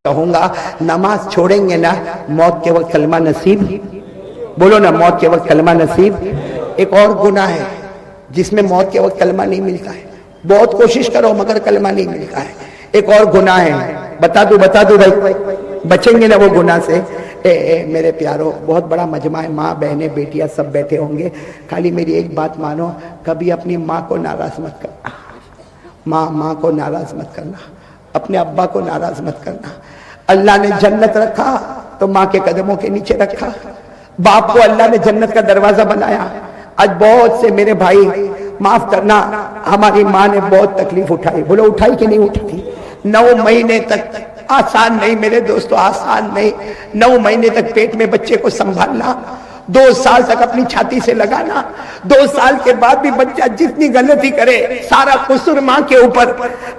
कहूंगा नमाज छोड़ेंगे ना मौत के वक्त कलमा नसीब, बोलो ना मौत के वक्त कलमा नसीब। एक और गुनाह है जिसमें मौत के वक्त कलमा नहीं मिलता है, बहुत कोशिश करो मगर कलमा नहीं मिलता है। एक और गुनाह है, बता दू भाई, बचेंगे ना वो गुनाह से। मेरे प्यारो, बहुत बड़ा मजमा है, माँ बहने बेटियां सब बैठे होंगे, खाली मेरी एक बात मानो, कभी अपनी माँ को नाराज मत करना, माँ को नाराज मत करना, अपने अब्बा को नाराज मत करना। अल्लाह ने जन्नत रखा तो माँ के कदमों के नीचे रखा, बाप को अल्लाह ने जन्नत का दरवाजा बनाया। आज बहुत से मेरे भाई, माफ करना, हमारी माँ ने बहुत तकलीफ उठाई, बोलो उठाई कि नहीं उठाई? 9 महीने तक आसान नहीं मेरे दोस्तों, आसान नहीं। 9 महीने तक पेट में बच्चे को संभालना, 2 साल तक अपनी छाती से लगाना, 2 साल के बाद भी बच्चा जितनी गलती करे सारा कसूर माँ के ऊपर।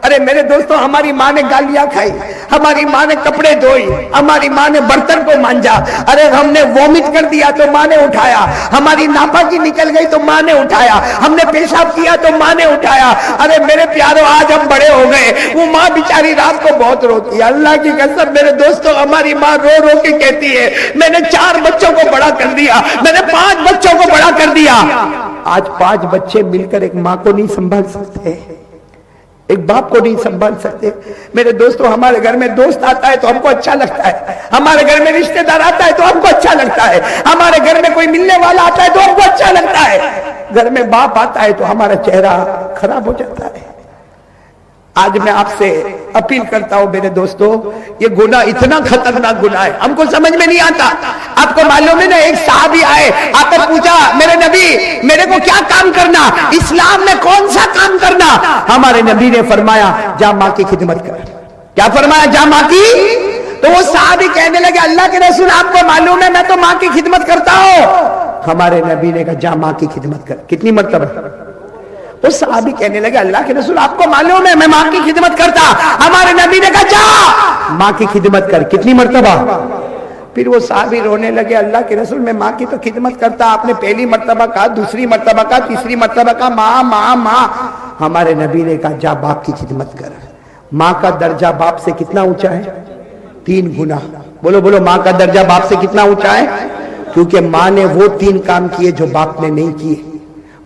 अरे मेरे दोस्तों, हमारी माँ ने गालियां खाई, हमारी माँ ने कपड़े धोई, हमारी माँ ने बर्तन को मांजा, अरे हमने वॉमिट कर दिया तो माँ ने उठाया, हमारी नापाकी निकल गई तो माँ ने उठाया, हमने पेशाब किया तो माँ ने उठाया। अरे मेरे प्यारों, आज हम बड़े हो गए, वो माँ बेचारी रात को बहुत रोती है। अल्लाह की कसम मेरे दोस्तों, हमारी माँ रो रो के कहती है मैंने 4 बच्चों को बड़ा कर दिया, मैंने 5 बच्चों को बड़ा कर दिया। आज 5 बच्चे मिलकर एक माँ को नहीं संभाल सकते, एक बाप को नहीं संभाल सकते। मेरे दोस्तों, हमारे घर में दोस्त आता है तो हमको अच्छा लगता है, हमारे घर में रिश्तेदार आता है तो हमको अच्छा लगता है, हमारे घर में कोई मिलने वाला आता है तो हमको अच्छा लगता है। घर में बाप आता है तो हमारा चेहरा खराब हो जाता है। आज मैं आपसे अपील करता हूं मेरे दोस्तों, ये गुनाह इतना खतरनाक गुनाह है, हमको समझ में नहीं आता। आपको मालूम है ना, एक साहबी आए, आपने पूछा मेरे नबी मेरे को क्या काम करना, इस्लाम में कौन सा काम करना? हमारे नबी ने फरमाया जा माँ की खिदमत कर। क्या फरमाया? जा माँ की। तो वो साहबी कहने लगे अल्लाह के रसूल आपको मालूम है मैं तो माँ की खिदमत करता हूं। हमारे नबी ने कहा जा माँ की खिदमत कर। कितनी मर्तबा? वो साहबी कहने लगे अल्लाह के रसूल आपको मालूम है मैं माँ की खिदमत करता। हमारे नबी ने कहा जा माँ की खिदमत कर। कितनी मर्तबा? फिर वो साहबी रोने लगे अल्लाह के रसूल मैं माँ की तो खिदमत करता, आपने पहली मर्तबा कहा, दूसरी मर्तबा कहा, तीसरी मर्तबा कहा माँ माँ माँ। हमारे नबी ने कहा जा बाप की खिदमत कर। माँ का दर्जा बाप से कितना ऊंचा है? 3 गुना। बोलो बोलो, माँ का दर्जा बाप से कितना ऊंचा है? क्योंकि माँ ने वो 3 काम किए जो बाप ने नहीं किए।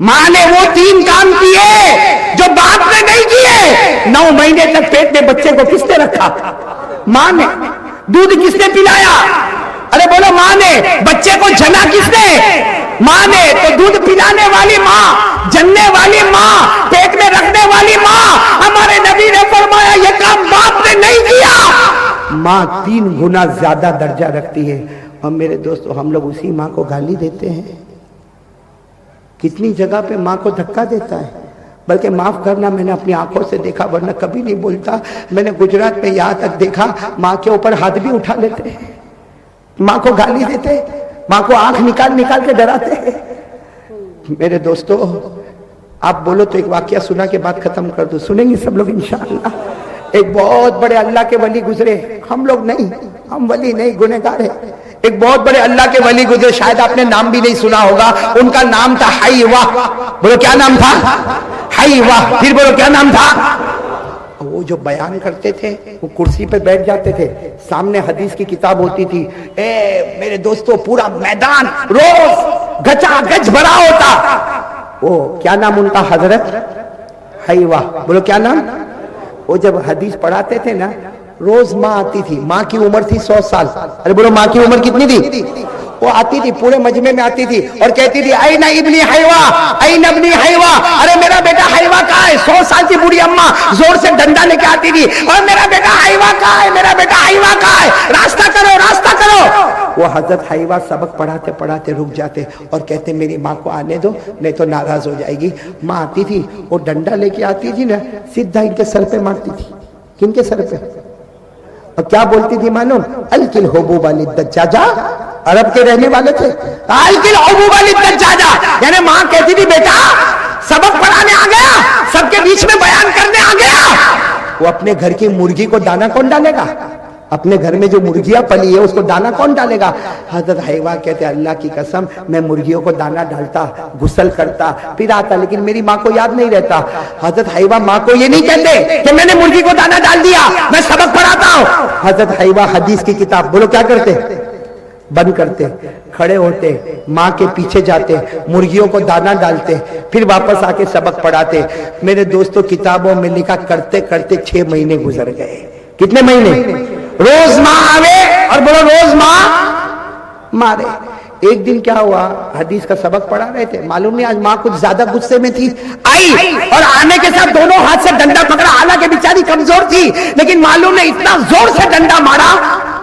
माँ ने वो 3 काम किए जो बाप ने नहीं किए। 9 महीने तक पेट में बच्चे को किसने रखा? माँ ने। दूध किसने पिलाया? अरे बोलो, माँ ने। बच्चे को जना किसने? माँ ने। तो दूध पिलाने वाली माँ, जनने वाली माँ, पेट में रखने वाली माँ, हमारे नबी ने फरमाया ये काम बाप ने नहीं किया। माँ 3 गुना ज्यादा दर्जा रखती है। और मेरे दोस्तों, हम लोग उसी माँ को गाली देते हैं। कितनी जगह पे माँ को धक्का देता है, बल्कि माफ करना मैंने अपनी आंखों से देखा, वरना कभी नहीं बोलता। मैंने गुजरात में यहां तक देखा माँ के ऊपर हाथ भी उठा लेते हैं, माँ को गाली देते, माँ को आंख निकाल निकाल के डराते हैं। मेरे दोस्तों, आप बोलो तो एक वाकया सुना के बाद खत्म कर दो, सुनेंगे सब लोग इंशाअल्लाह। एक बहुत बड़े अल्लाह के वली गुजरे, हम लोग नहीं, हम वली नहीं, गुनहगार है। एक बहुत बड़े अल्लाह के वली गुजरे, शायद आपने नाम भी नहीं सुना होगा। उनका नाम था हाईवा। बोलो क्या नाम था? हाईवा। फिर बोलो क्या नाम था? वो जो बयान करते थे वो कुर्सी पे बैठ जाते थे, सामने हदीस की किताब होती थी। मेरे दोस्तों, पूरा मैदान रोज गचा गच भरा होता। वो क्या नाम उनका? हजरत हाईवा। बोलो क्या नाम? वो जब हदीस पढ़ाते थे ना, रोज माँ आती थी, माँ की उम्र थी 100 साल। अरे बोलो, माँ की उम्र कितनी थी? वो आती थी, पूरे मजमे में आती थी और कहती थी आई ना इब्नी हाईवा, आई नबनी हाईवा। अरे मेरा बेटा हाईवा कहाँ है? 100 साल की बूढ़ी अम्मा जोर से डंडा लेके आती थी, और मेरा बेटा हाईवा कहाँ है? मेरा बेटा हाईवा कहाँ है? रास्ता करो, रास्ता करो। वो हजरत हाईवा सबक पढ़ाते पढ़ाते रुक जाते और कहते मेरी माँ को आने दो, नहीं तो नाराज हो जाएगी। माँ आती थी, वो डंडा लेके आती थी ना, सीधा इनके सर पे मारती थी। किनके सर पे? और क्या बोलती थी मालूम? अलकिल होबू वाली दज्जाजा। अरब के रहने वाले थे। अलकिल होबू वाली दज्जाजा, यानी माँ कहती थी बेटा सबक पढ़ाने आ गया, सबके बीच में बयान करने आ गया। वो अपने घर की मुर्गी को दाना कौन डालेगा? अपने घर में जो मुर्गियां पली है उसको दाना कौन डालेगा? हजरत हयवा कहते अल्लाह की कसम मैं मुर्गियों को दाना डालता, गुस्ल करता, फिर आता, लेकिन मेरी माँ को याद नहीं रहता। हजरत हयवा माँ को ये नहीं कहते कि मैंने मुर्गी को दाना डाल दिया, मैं सबक पढ़ाता हूँ। हजरत हयवा हदीस की किताब बोलो क्या करते? बंद करते, खड़े होते, माँ के पीछे जाते, मुर्गियों को दाना डालते, फिर वापस आके सबक पढ़ाते। मेरे दोस्तों किताबों में लिखा करते करते 6 महीने गुजर गए। कितने महीने? रोज माँ आवे और बोलो रोज माँ मारे। एक दिन क्या हुआ, हदीस का सबक पढ़ा रहे थे, मालूम नहीं आज माँ कुछ ज्यादा गुस्से में थी, आई और आने के साथ दोनों हाथ से डंडा पकड़ा। हालांकि बेचारी कमजोर थी, लेकिन मालूम नहीं इतना जोर से डंडा मारा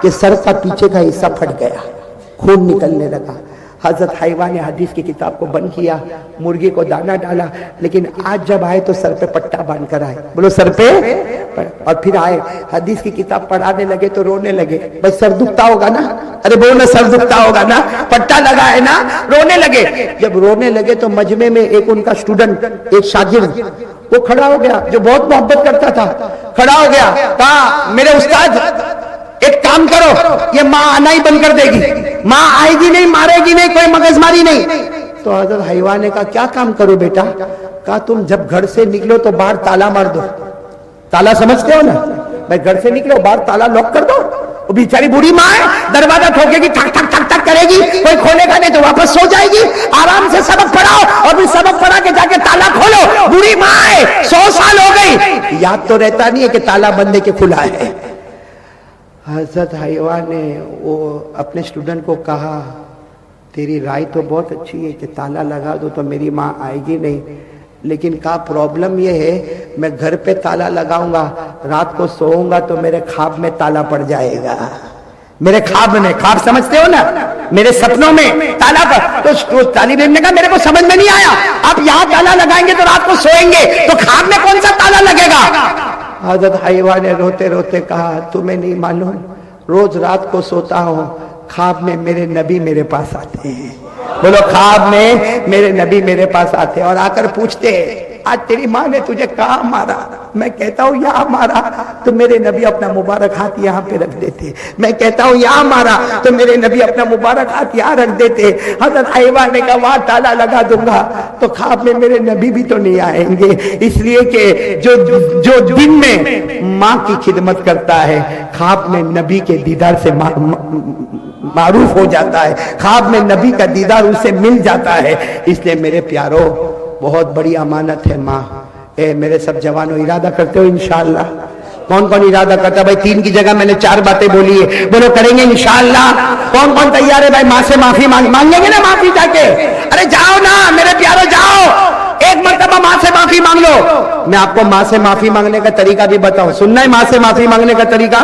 कि सर का पीछे का हिस्सा फट गया, खून निकलने लगा। हजरत हयवा ने हदीस की किताब को बंद किया, मुर्गी को दाना डाला, लेकिन आज जब आए तो सर पे पट्टा बांध कर आए। बोलो सर पे। और फिर आए, हदीस की किताब पढ़ाने लगे तो रोने लगे। भाई सर दुखता होगा ना? अरे बोलो ना, सर दुखता होगा ना, पट्टा लगा है ना, रोने लगे। जब रोने लगे तो मजमे में एक उनका स्टूडेंट, एक शागिर्द, वो खड़ा हो गया, जो बहुत मोहब्बत करता था, खड़ा हो गया, कहा मेरे उस्ताद एक काम करो, ये माँ आना ही बंद कर देगी, माँ आएगी नहीं, मारेगी नहीं, कोई मगजमारी नहीं। तो हजरत हयवा ने कहा क्या काम करो बेटा? कहा तुम जब घर से निकलो तो बाहर ताला मार दो। ताला समझते हो ना? भाई घर से निकलो बाहर ताला लॉक कर दो। वो बेचारी बूढ़ी माँ है, दरवाजा ठोकेगी, ठक ठक ठक ठक करेगी, कोई खोलेगा नहीं तो वापस सो जाएगी। आराम से सबक पढ़ाओ और फिर सबक पढ़ा के जाके ताला खोलो। बूढ़ी माँ है, 100 साल हो गई, याद तो रहता नहीं है कि ताला बंदे के खुला है। हजरत हयवा ने वो अपने स्टूडेंट को कहा तेरी राय तो बहुत अच्छी है कि ताला लगा दो तो मेरी माँ आएगी नहीं, लेकिन का प्रॉब्लम ये है मैं घर पे ताला लगाऊंगा, रात को सोऊंगा तो मेरे ख्वाब में ताला पड़ जाएगा। मेरे ख्वाब में, ख्वाब समझते हो ना, मेरे सपनों में ताला पर। तो तालिब इल्म ने कहा मेरे को समझ में नहीं आया, आप यहाँ ताला लगाएंगे तो रात को सोएंगे, तो ख्वाब में कौन सा ताला लगेगा? हजरत हयवा ने रोते रोते कहा तुम्हें नहीं मालूम, रोज रात को सोता हूँ, ख्वाब में मेरे नबी मेरे पास आते हैं। बोलो ख्वाब में मेरे नबी मेरे पास आते हैं और आकर पूछते हैं आज तेरी माँ ने तुझे कहाँ मारा? मैं कहता हूँ यहाँ मारा, तो मेरे नबी अपना मुबारक हाथ यहाँ पे रख देते। मैं कहता हूँ यहाँ मारा, तो मेरे नबी अपना मुबारक हाथ यहाँ रख देते। हजरत हयवा ने कहा वहां ताला लगा दूंगा तो ख्वाब में मेरे नबी भी तो नहीं आएंगे, इसलिए कि जो दिन में माँ की खिदमत करता है ख्वाब में नबी के दीदार से मारूफ हो जाता है, ख्वाब में नबी का दीदार उसे मिल जाता है। इसलिए मेरे प्यारो बहुत बड़ी अमानत है माँ। मेरे सब जवानों इरादा करते हो इंशाअल्लाह? कौन कौन इरादा करता है भाई? 3 की जगह मैंने 4 बातें बोली है, बोलो करेंगे इंशाअल्लाह? कौन कौन तैयार है भाई? माँ से माफी मांगेंगे ना माफी जाके? अरे जाओ ना मेरे प्यारो, जाओ एक मर्तबा माँ से माफी मांग लो। मैं आपको माँ से माफी मांगने का तरीका भी बताऊं, सुनना है माँ से माफी मांगने का तरीका?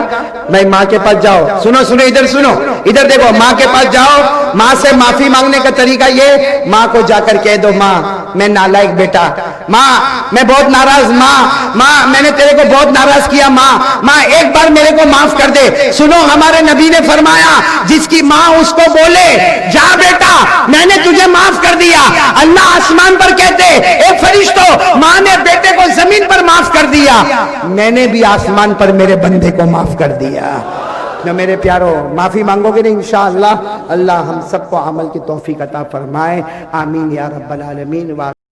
भाई माँ के पास जाओ, सुनो सुनो, इधर सुनो, इधर देखो, माँ के पास जाओ, माँ से माफी मांगने का तरीका ये, माँ को जाकर कह दो माँ मैं नालायक बेटा, माँ मैं बहुत नाराज, माँ मैंने तेरे को बहुत नाराज किया, माँ एक बार मेरे को माफ कर दे। सुनो हमारे नबी ने फरमाया जिसकी माँ उसको बोले जा बेटा मैंने तुझे माफ कर दिया, अल्लाह आसमान पर कहते ए फरिश्तों माँ ने बेटे को जमीन पर माफ कर दिया, मैंने भी आसमान पर मेरे बंदे को माफ कर दिया। तो मेरे प्यारो माफी मांगोगे ना इंशाअल्लाह, अल्लाह हम सबको अमल की तौफीक अता फरमाए। आमीन या रब्बल आलमीन।